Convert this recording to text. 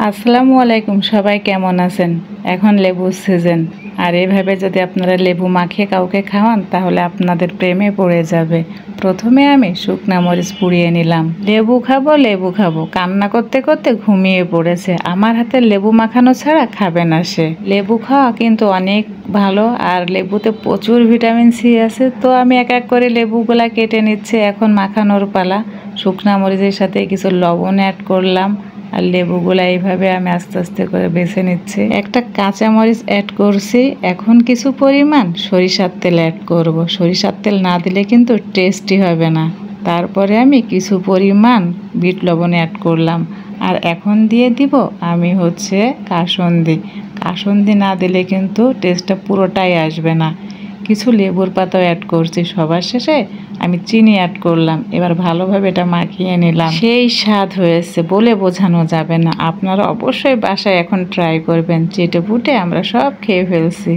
আসসালামু আলাইকুম, সবাই কেমন আছেন? এখন লেবুর সিজন, আর এভাবে যদি আপনারা লেবু মাখিয়ে কাউকে খাওয়ান তাহলে আপনাদের প্রেমে পড়ে যাবে। প্রথমে আমি শুকনা মরিচ পুড়িয়ে নিলাম। লেবু খাবো লেবু খাবো কান্না করতে করতে ঘুমিয়ে পড়েছে। আমার হাতে লেবু মাখানো ছাড়া খাবে না সে। লেবু খাওয়া কিন্তু অনেক ভালো, আর লেবুতে প্রচুর ভিটামিন সি আছে। তো আমি এক এক করে লেবুগুলা কেটে নিচ্ছে। এখন মাখানোর পালা। শুকনা মরিচের সাথে কিছু লবণ অ্যাড করলাম, আর লেবুগুলা এইভাবে আমি আস্তে আস্তে করে বেছে নিচ্ছি। একটা কাঁচামরিচ অ্যাড করছি। এখন কিছু পরিমাণ সরিষার তেল অ্যাড করব। সরিষার তেল না দিলে কিন্তু টেস্টি হবে না। তারপরে আমি কিছু পরিমাণ বিট লবণ অ্যাড করলাম, আর এখন দিয়ে দিব আমি কাসুন্দি। কাসুন্দি না দিলে কিন্তু টেস্টটা পুরোটাই আসবে না। কিছু লেবুর পাতাও অ্যাড করছি। সবার শেষে আমি চিনি অ্যাড করলাম। এবার ভালোভাবে এটা মাখিয়ে নিলাম। সেই স্বাদ হয়েছে, বলে বোঝানো যাবে না। আপনারা অবশ্যই বাসায় এখন ট্রাই করবেন। চেটে পুটে আমরা সব খেয়ে ফেলছি।